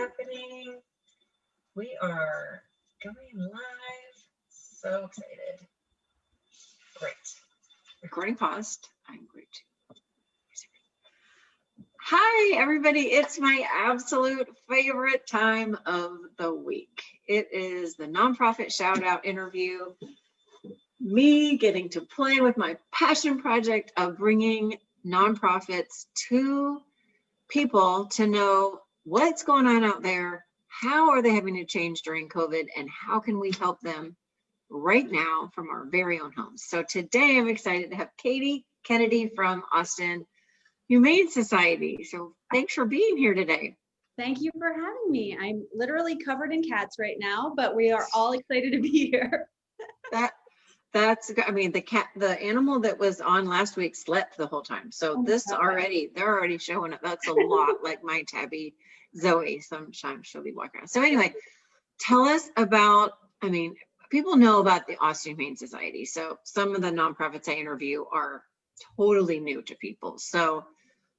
happening? We are going live. So excited. Great. Recording paused. I'm great. Hi, everybody. It's my absolute favorite time of the week. It is the nonprofit shout out interview. Me getting to play with my passion project of bringing nonprofits to people to know what's going on out there, how are they having to change during COVID, and how can we help them right now from our very own homes. So today I'm excited to have Katie Kennedy from Austin Humane Society. So thanks for being here today. Thank you for having me. I'm literally covered in cats right now, but we are all excited to be here. I mean, the animal that was on last week slept the whole time. So they're already showing up. That's a lot like my tabby Zoe. Sometimes she'll be walking around. So anyway, tell us about, I mean, people know about the Austin Humane Society. So some of the nonprofits I interview are totally new to people. So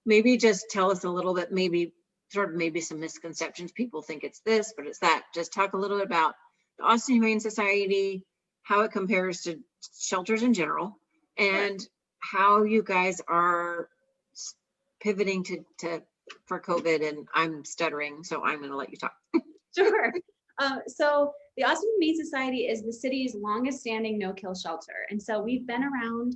maybe just tell us a little bit, maybe some misconceptions. People think it's this, but it's that. Just talk a little bit about the Austin Humane Society, how it compares to shelters in general, and how you guys are pivoting for COVID. And I'm stuttering, so I'm going to let you talk. Sure. So the Austin Humane Society is the city's longest standing no-kill shelter. And so we've been around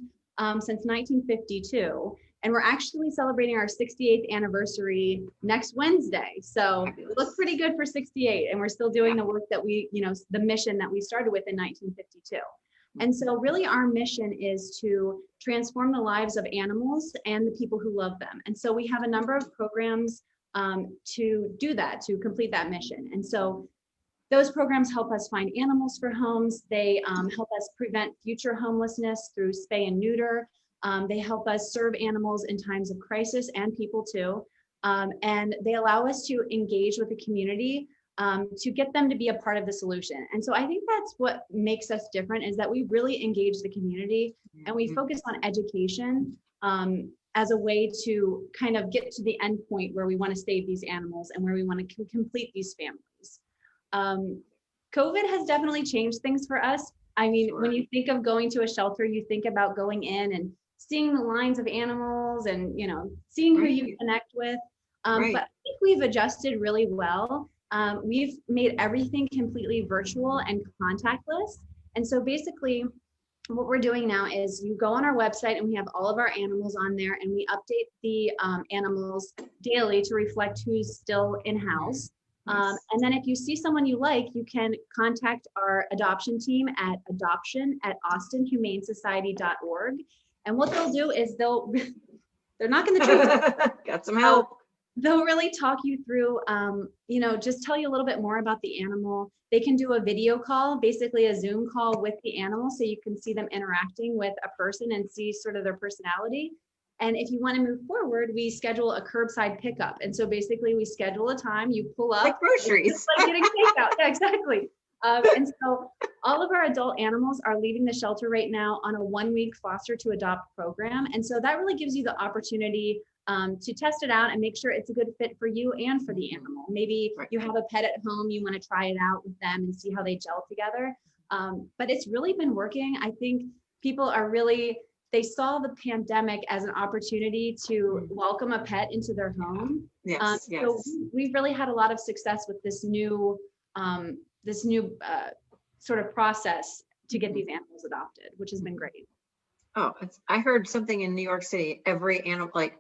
since 1952, and we're actually celebrating our 68th anniversary next Wednesday. So it looks pretty good for 68, and we're still doing the work that the mission that we started with in 1952. And so really our mission is to transform the lives of animals and the people who love them. And so we have a number of programs to do that, to complete that mission. And so those programs help us find animals for homes. They help us prevent future homelessness through spay and neuter. They help us serve animals in times of crisis and people too. And they allow us to engage with the community to get them to be a part of the solution. And so I think that's what makes us different, is that we really engage the community and we focus on education as a way to kind of get to the end point where we want to save these animals and where we want to complete these families. COVID has definitely changed things for us. I mean, when you think of going to a shelter, you think about going in and seeing the lines of animals and, seeing who you connect with. But I think we've adjusted really well. We've made everything completely virtual and contactless. And so basically what we're doing now is you go on our website and we have all of our animals on there, and we update the animals daily to reflect who's still in-house. And then if you see someone you like, you can contact our adoption team at adoption@austinhumanesociety.org. And what they'll do is they're not going to treat got some help. They'll really talk you through, just tell you a little bit more about the animal. They can do a video call, basically a Zoom call with the animal, so you can see them interacting with a person and see sort of their personality. And if you want to move forward, we schedule a curbside pickup. And so basically we schedule a time, you pull up. Like groceries. It's like getting takeout. Yeah, exactly. And so all of our adult animals are leaving the shelter right now on a 1-week foster to adopt program. And so that really gives you the opportunity to test it out and make sure it's a good fit for you and for the animal. Maybe you have a pet at home, you want to try it out with them and see how they gel together. But it's really been working. I think people are they saw the pandemic as an opportunity to welcome a pet into their home. So we've really had a lot of success with this new sort of process to get these animals adopted, which has been great. Oh, I heard something in New York City, every animal, like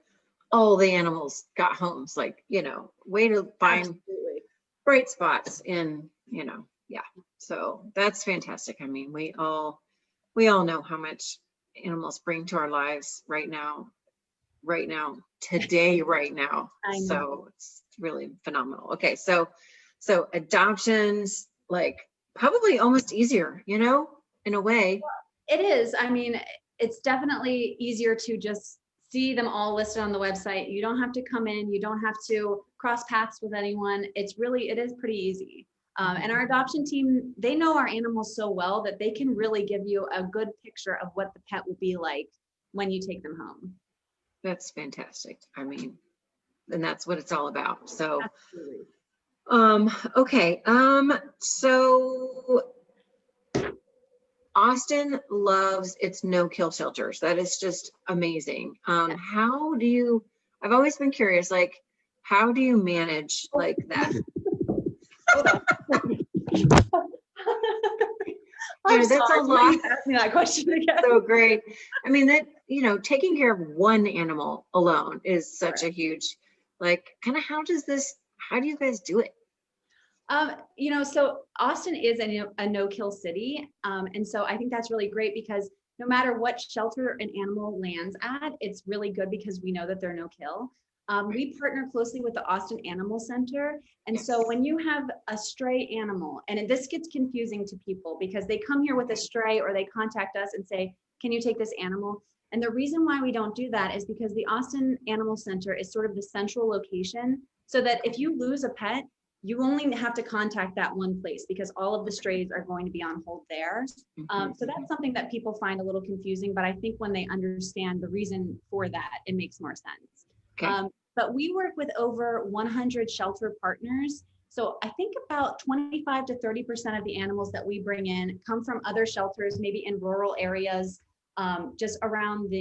all the animals got homes, like, way to find bright spots in, so that's fantastic. I mean, we all know how much animals bring to our lives right now, today. So it's really phenomenal. Okay, so adoptions, like, probably almost easier, in a way. It is. I mean, it's definitely easier to just see them all listed on the website. You don't have to come in, you don't have to cross paths with anyone. It is pretty easy. And our adoption team, they know our animals so well that they can really give you a good picture of what the pet will be like when you take them home. That's fantastic. I mean, and that's what it's all about. So, absolutely. Okay. So Austin loves its no-kill shelters. That is just amazing. How do you, I've always been curious, like, how do you manage like that? Hold on. Yeah, that's a lot. Ask me that question again. So great. I mean, that, you know, taking care of one animal alone is such a huge, like, kind of how do you guys do it? You know, so Austin is a no-kill city. And so I think that's really great because no matter what shelter an animal lands at, it's really good because we know that they're no-kill. We partner closely with the Austin Animal Center. And so when you have a stray animal, and this gets confusing to people because they come here with a stray or they contact us and say, can you take this animal? And the reason why we don't do that is because the Austin Animal Center is sort of the central location so that if you lose a pet, you only have to contact that one place because all of the strays are going to be on hold there. So that's something that people find a little confusing, but I think when they understand the reason for that, it makes more sense. Okay. But we work with over 100 shelter partners. So I think about 25 to 30% of the animals that we bring in come from other shelters, maybe in rural areas, just around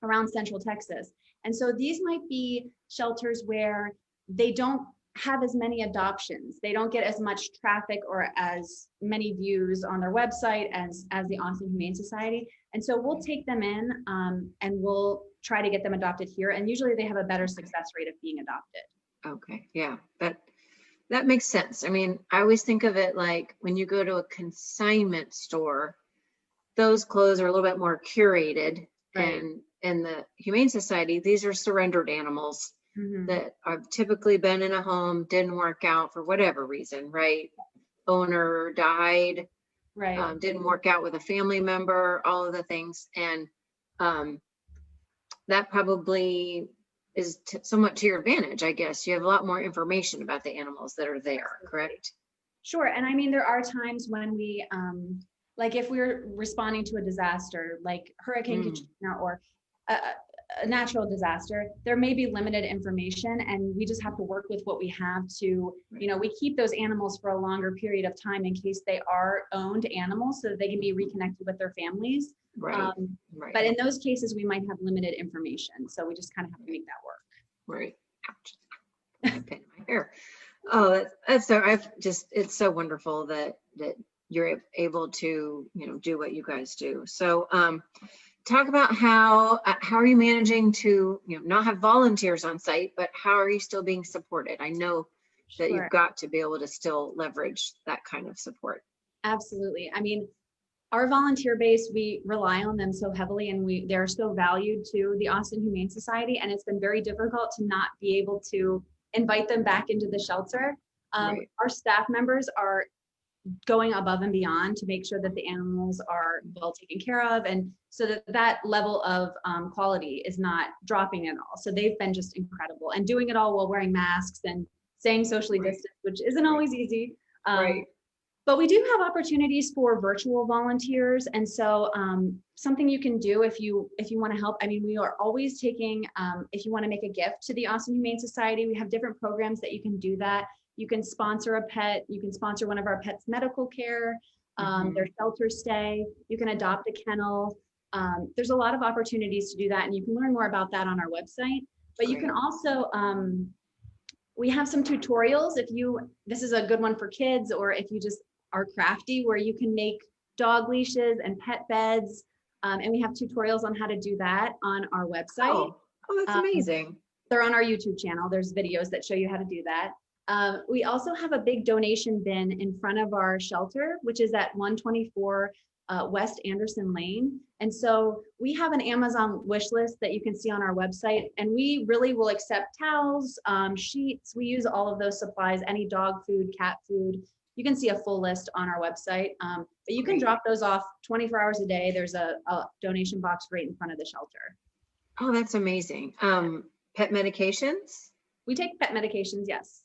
around Central Texas. And so these might be shelters where they don't have as many adoptions. They don't get as much traffic or as many views on their website as the Austin Humane Society. And so we'll take them in and we'll try to get them adopted here. And usually they have a better success rate of being adopted. Okay. Yeah, that makes sense. I mean, I always think of it like when you go to a consignment store, those clothes are a little bit more curated. Right. And in the Humane Society, these are surrendered animals that have typically been in a home, didn't work out for whatever reason, right? Owner died, Right. didn't work out with a family member, all of the things. And that probably is somewhat to your advantage, I guess. You have a lot more information about the animals that are there, correct? Sure. And I mean, there are times when we, like if we're responding to a disaster, like Hurricane Katrina or a natural disaster, there may be limited information and we just have to work with what we have to, you know, we keep those animals for a longer period of time in case they are owned animals so that they can be reconnected with their families. Right. But in those cases, we might have limited information. So we just kind of have to make that work. Right. Ouch. I pinned my hair. Oh, that's so, it's so wonderful that you're able to, you know, do what you guys do. So, talk about how are you managing to, you know, not have volunteers on site, but how are you still being supported? I know that you've got to be able to still leverage that kind of support. Absolutely. I mean, our volunteer base, we rely on them so heavily and they're so valued to the Austin Humane Society. And it's been very difficult to not be able to invite them back into the shelter. Our staff members are going above and beyond to make sure that the animals are well taken care of and so that level of quality is not dropping at all. So they've been just incredible and doing it all while wearing masks and staying socially distant, which isn't always easy. But we do have opportunities for virtual volunteers. And so something you can do if you want to help, I mean, we are always taking, if you want to make a gift to the Austin Humane Society, we have different programs that you can do that. You can sponsor a pet, you can sponsor one of our pets' medical care, their shelter stay, you can adopt a kennel. There's a lot of opportunities to do that and you can learn more about that on our website. But you can also, we have some tutorials this is a good one for kids or if you just are crafty where you can make dog leashes and pet beds. And we have tutorials on how to do that on our website. Oh, that's amazing. They're on our YouTube channel. There's videos that show you how to do that. We also have a big donation bin in front of our shelter, which is at 124 West Anderson Lane. And so we have an Amazon wish list that you can see on our website. And we really will accept towels, sheets. We use all of those supplies, any dog food, cat food. You can see a full list on our website, but you can drop those off 24 hours a day. There's a donation box right in front of the shelter. Oh, that's amazing. Pet medications? We take pet medications, yes.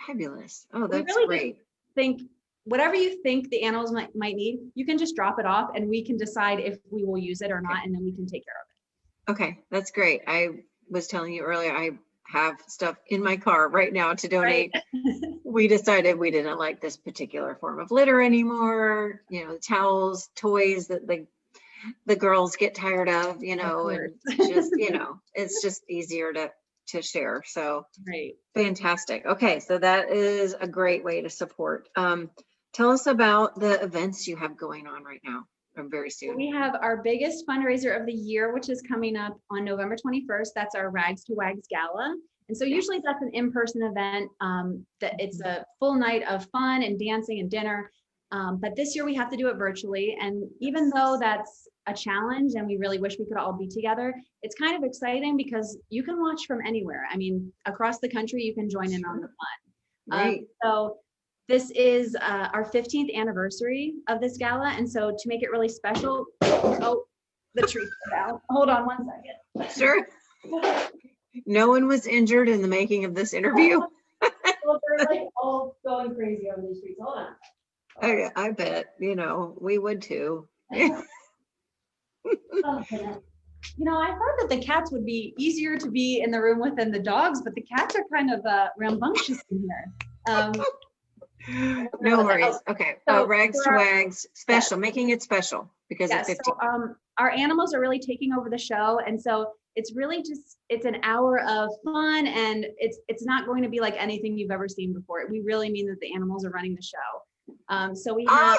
Fabulous. Oh, that's really great. Think whatever you think the animals might need, you can just drop it off and we can decide if we will use it or not, and then we can take care of it. Okay, that's great. I was telling you earlier, I have stuff in my car right now to donate. Right. We decided we didn't like this particular form of litter anymore. You know, towels, toys that the girls get tired of, you know, and just, you know, it's just easier to share. So Right. fantastic. Okay, so that is a great way to support. Tell us about the events you have going on right now, or very soon. We have our biggest fundraiser of the year, which is coming up on November 21st. That's our Rags to Wags Gala. And so usually that's an in-person event, that it's a full night of fun and dancing and dinner. But this year we have to do it virtually. And even though that's a challenge and we really wish we could all be together, it's kind of exciting because you can watch from anywhere. I mean, across the country, you can join in on the fun. Right. So this is our 15th anniversary of this gala. And so to make it really special, oh, the tree fell down. Hold on one second. Sure. No one was injured in the making of this interview. Well, they're like all going crazy over these trees. Hold on. I bet, you know, we would too. Oh, goodness. You know, I heard that the cats would be easier to be in the room with than the dogs, but the cats are kind of rambunctious in here. No worries. Okay. So Rags to Wags special, making it special because of 15. So, our animals are really taking over the show. And so it's really just, it's an hour of fun, and it's not going to be like anything you've ever seen before. We really mean that the animals are running the show. So we have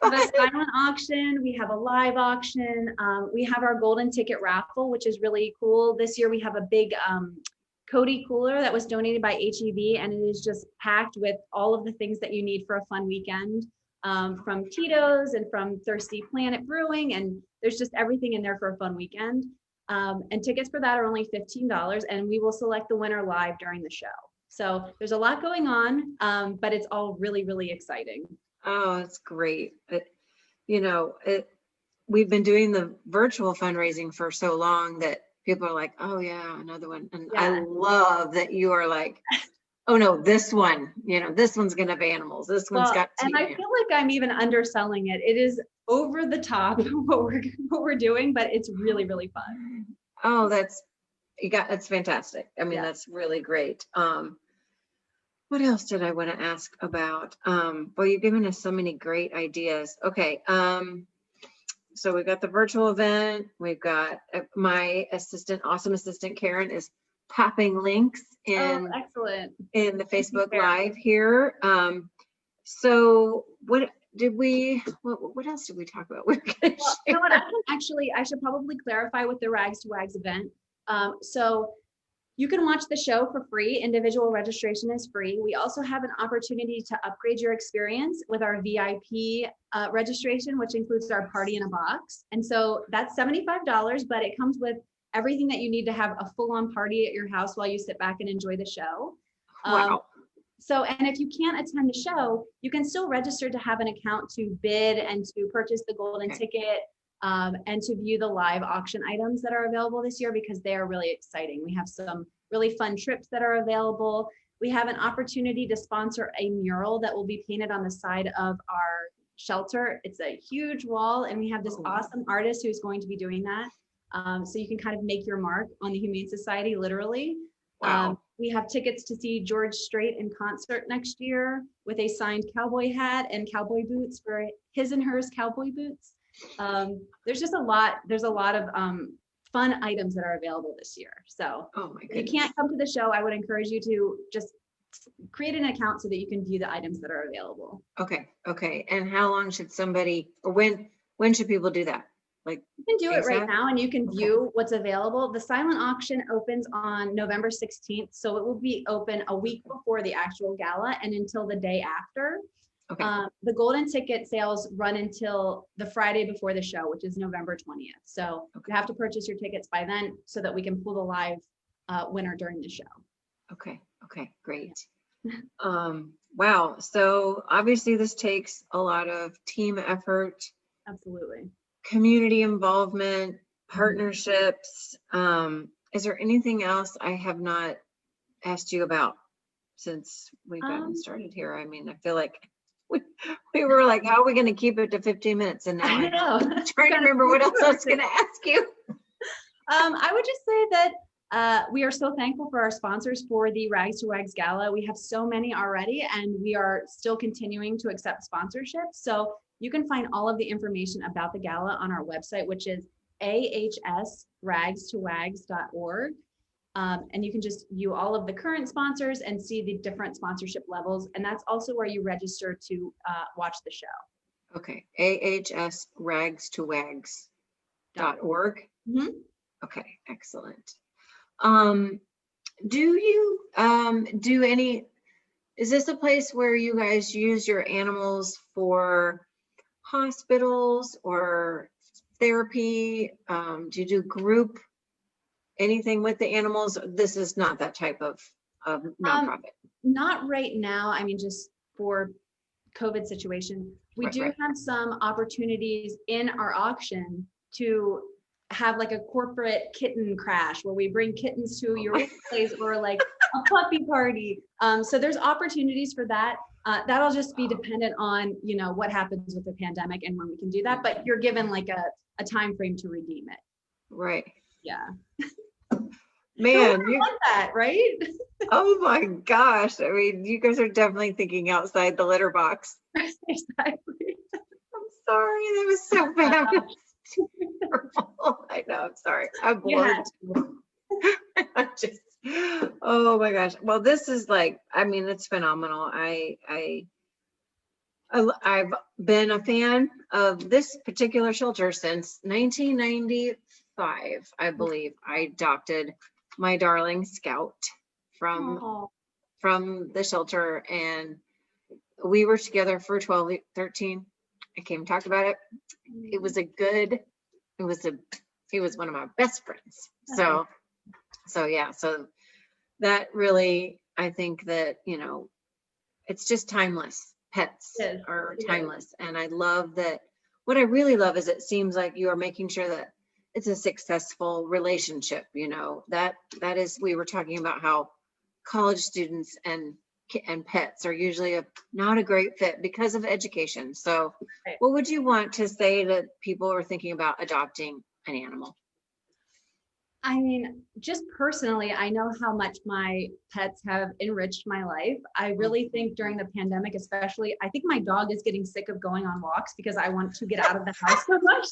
a silent auction, we have a live auction, we have our golden ticket raffle, which is really cool. This year we have a big Cody cooler that was donated by HEB, and it is just packed with all of the things that you need for a fun weekend, from Tito's and from Thirsty Planet Brewing, and there's just everything in there for a fun weekend. And tickets for that are only $15, and we will select the winner live during the show. So there's a lot going on, but it's all really, really exciting. Oh, it's great. We've been doing the virtual fundraising for so long that people are like, oh yeah, another one. And Yeah. I love that you are like, oh no, this one, this one's gonna have animals. This one's got and I feel like I'm even underselling it. It is over the top what we're doing, but it's really, really fun. Oh, that's fantastic. I mean, Yeah. that's really great. What else did I want to ask about? Well, you've given us so many great ideas. Okay. So we've got the virtual event. We've got my awesome assistant, Karen, is popping links Excellent. in the Facebook Live here. So what else did we talk about? Well, you know what? I should probably clarify with the Rags to Wags event. So you can watch the show for free. Individual registration is free. We also have an opportunity to upgrade your experience with our VIP registration, which includes our party in a box. And so that's $75, but it comes with everything that you need to have a full-on party at your house while you sit back and enjoy the show. Wow. And if you can't attend the show, you can still register to have an account to bid and to purchase the golden ticket, and to view the live auction items that are available this year, because they are really exciting. We have some really fun trips that are available. We have an opportunity to sponsor a mural that will be painted on the side of our shelter. It's a huge wall, and we have this awesome artist who's going to be doing that. So you can kind of make your mark on the Humane Society, literally. Wow. We have tickets to see George Strait in concert next year with a signed cowboy hat and cowboy boots for his and hers cowboy boots. There's a lot of fun items that are available this year. So if you can't come to the show, I would encourage you to just create an account so that you can view the items that are available. Okay. And how long should when should people do that? Like, you can do it right now, and you can view what's available. The silent auction opens on November 16th. So it will be open a week before the actual gala and until the day after. Okay. The golden ticket sales run until the Friday before the show, which is November 20th. So you have to purchase your tickets by then so that we can pull the live winner during the show. Okay, great. Wow. So obviously this takes a lot of team effort. Absolutely. Community involvement, partnerships. Is there anything else I have not asked you about since we've gotten started here? I mean, I feel like we were like, how are we going to keep it to 15 minutes? And now I'm trying to remember what else I was going to ask you. I would just say that We are so thankful for our sponsors for the Rags to Wags Gala. We have so many already, and we are still continuing to accept sponsorships. So you can find all of the information about the gala on our website, which is ahsragstowags.org. And you can just view all of the current sponsors and see the different sponsorship levels. And that's also where you register to watch the show. Okay, ahsragstowags.org. Mm-hmm. Okay, excellent. Do you do any, is this a place where you guys use your animals for hospitals or therapy? Do you do group anything with the animals? This is not that type of nonprofit. Not right now. I mean, just for COVID situation, we do have some opportunities in our auction to have like a corporate kitten crash where we bring kittens to your place or like a puppy party. So there's opportunities for that. That'll just be dependent on, you know, what happens with the pandemic and when we can do that, but you're given like a time frame to redeem it. Right. Yeah. Man, you want that, right? Oh my gosh. I mean, you guys are definitely thinking outside the litter box. Exactly. I'm sorry. That was so bad. I know. I'm sorry. I'm bored. I'm just, oh my gosh. Well, this is like, I mean, it's phenomenal. I've been a fan of this particular shelter since 1995, I believe. I adopted my darling Scout from the shelter, and we were together for 12, 13. I came and talked about it. He was one of my best friends. So yeah, so that really, I think that, you know, it's just timeless. Pets are timeless. And I love that. What I really love is it seems like you are making sure that it's a successful relationship. You know, that is, we were talking about how college students and pets are usually not a great fit because of education. So what would you want to say to people who are thinking about adopting an animal? I mean, just personally, I know how much my pets have enriched my life. I really think during the pandemic, especially, I think my dog is getting sick of going on walks because I want to get out of the house so much.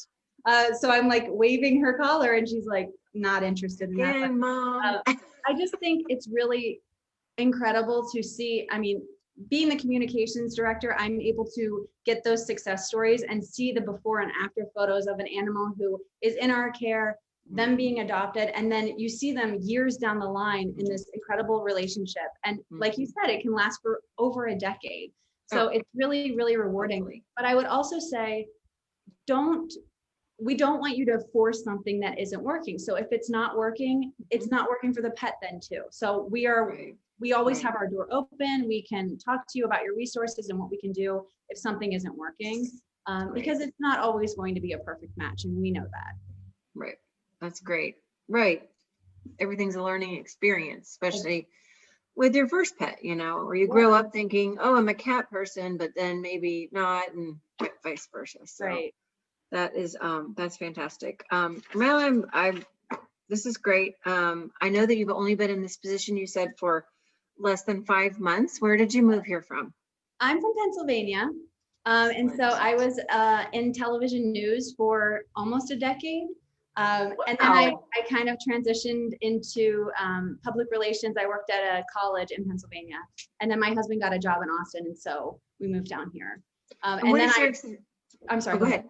So I'm like waving her collar and she's like not interested in that. But, Mom. I just think it's really incredible to see. I mean, being the communications director, I'm able to get those success stories and see the before and after photos of an animal who is in our care, them being adopted, and then you see them years down the line in this incredible relationship. And like you said, it can last for over a decade. So it's really, really rewarding. Totally. But I would also say, we don't want you to force something that isn't working. So if it's not working, it's not working for the pet then too. So we always have our door open. We can talk to you about your resources and what we can do if something isn't working, because it's not always going to be a perfect match. And we know that. Right. That's great. Right. Everything's a learning experience, especially with your first pet, you know, or you grow up thinking, oh, I'm a cat person, but then maybe not, and vice versa. So that is, that's fantastic. Mel, this is great. I know that you've only been in this position, you said, for less than 5 months. Where did you move here from? I'm from Pennsylvania. And so I was in television news for almost a decade. And then I kind of transitioned into public relations. I worked at a college in Pennsylvania, and then my husband got a job in Austin, and so we moved down here. And then I'm sorry. Go ahead.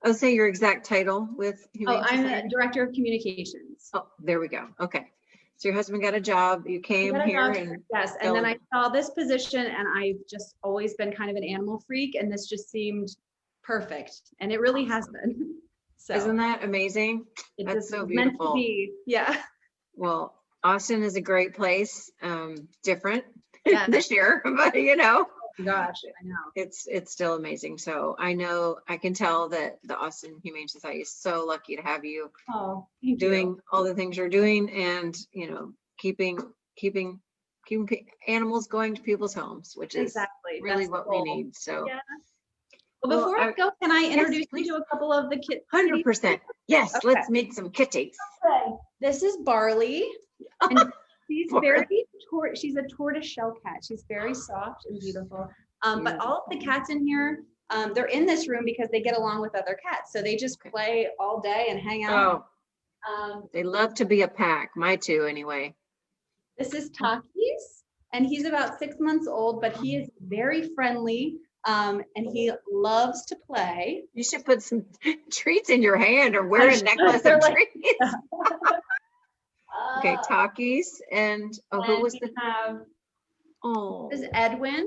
I'll say your exact title with Humane I'm Society. the director of communications. Oh, there we go. Okay. So your husband got a job. You came here, and yes, and then I saw this position, and I've just always been kind of an animal freak, and this just seemed perfect, and it really has been. So isn't that amazing? That's so beautiful. Meant to be. Yeah. Well, Austin is a great place. Different this year, but you know. Oh gosh, I know. It's still amazing. So I can tell that the Austin Humane Society is so lucky to have you. Oh, doing all the things you're doing, and you know, keeping animals going to people's homes, which is really what we need. So. Yeah. Well, before I go, can I introduce you to a couple of the kids? 100%. Yes, okay. Let's meet some kitties. Okay. This is Barley. And she's Poor. very, she's a tortoise shell cat. She's very soft and beautiful. But all of the cats in here, they're in this room because they get along with other cats. So they just play all day and hang out. They love to be a pack. My two, anyway. This is Takis, and he's about 6 months old, but he is very friendly, and he loves to play. You should put some treats in your hand or wear a necklace of treats. Okay, Takis, and who was the? This is Edwin.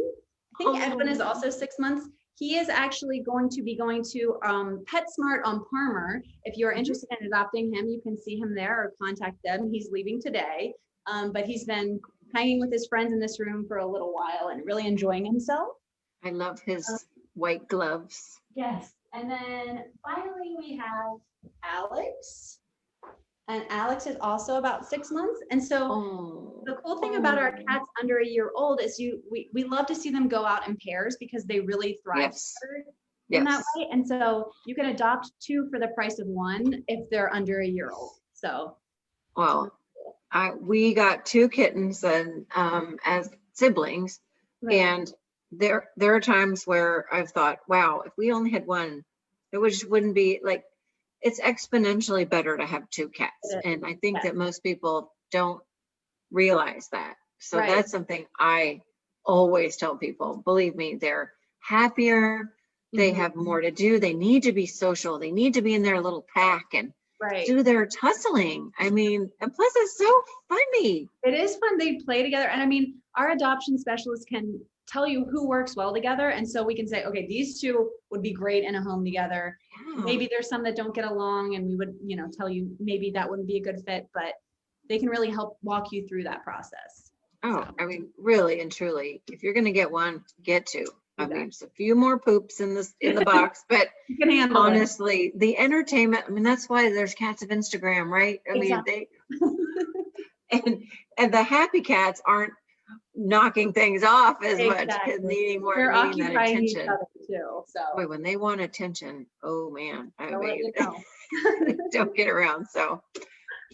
I think Edwin is also 6 months. He is actually going to be going to PetSmart on Palmer. If you're interested in adopting him, you can see him there or contact them. He's leaving today, but he's been hanging with his friends in this room for a little while and really enjoying himself. I love his white gloves. Yes. And then finally we have Alex. And Alex is also about 6 months. And so the cool thing about our cats under a year old is we love to see them go out in pairs because they really thrive in that way. And so you can adopt two for the price of one if they're under a year old. So well, we got two kittens and as siblings, and there are times where I've thought, wow, if we only had one, it just wouldn't be like, it's exponentially better to have two cats. And I think that most people don't realize that. So that's something I always tell people. Believe me, they're happier. They have more to do. They need to be social. They need to be in their little pack and do their tussling. I mean, and plus it's so funny. It is fun. They play together. And I mean, our adoption specialist can tell you who works well together. And so we can say, okay, these two would be great in a home together. Maybe there's some that don't get along and we would, tell you maybe that wouldn't be a good fit, but they can really help walk you through that process. I mean, really and truly, if you're going to get one, get two. I mean, it's a few more poops in the box, but you can handle honestly, the entertainment, I mean, that's why there's cats of Instagram, right? I mean, and the happy cats aren't knocking things off as much as needing more that attention too. So boy, when they want attention, oh man, I mean, don't get around. So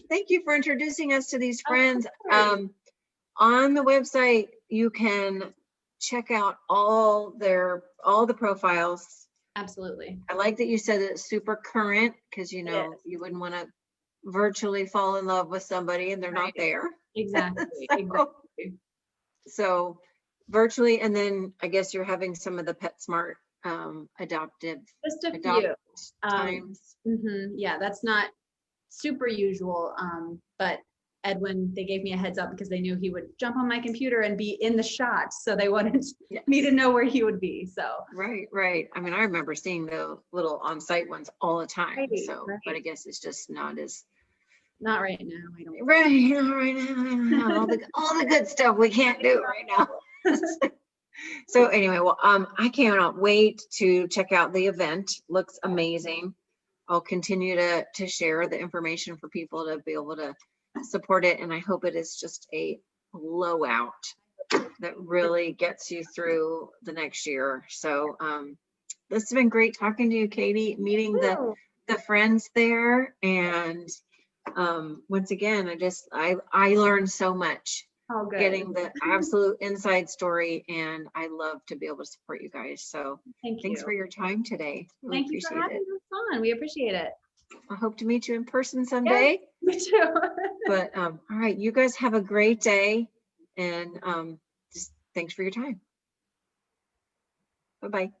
thank you for introducing us to these friends. On the website, you can check out all the profiles. Absolutely. I like that you said it's super current because you wouldn't want to virtually fall in love with somebody and they're not there. Exactly. So virtually, and then I guess you're having some of the PetSmart adoptive just a few times. Yeah, that's not super usual, but Edwin, they gave me a heads up because they knew he would jump on my computer and be in the shot, so they wanted me to know where he would be. So right. I mean, I remember seeing the little on-site ones all the time. But I guess it's just not right now. I don't. Right now. All the good stuff we can't do right now. So anyway, well, I cannot wait to check out the event. Looks amazing. I'll continue to share the information for people to be able to support it, and I hope it is just a blowout that really gets you through the next year. So this has been great talking to you, Katie, meeting the friends there, and once again, I learned so much getting the absolute inside story, and I love to be able to support you guys. So thanks for your time today. Thank you for having us on. We appreciate it. I hope to meet you in person someday. Me too. But all right, you guys have a great day, and just thanks for your time. Bye-bye.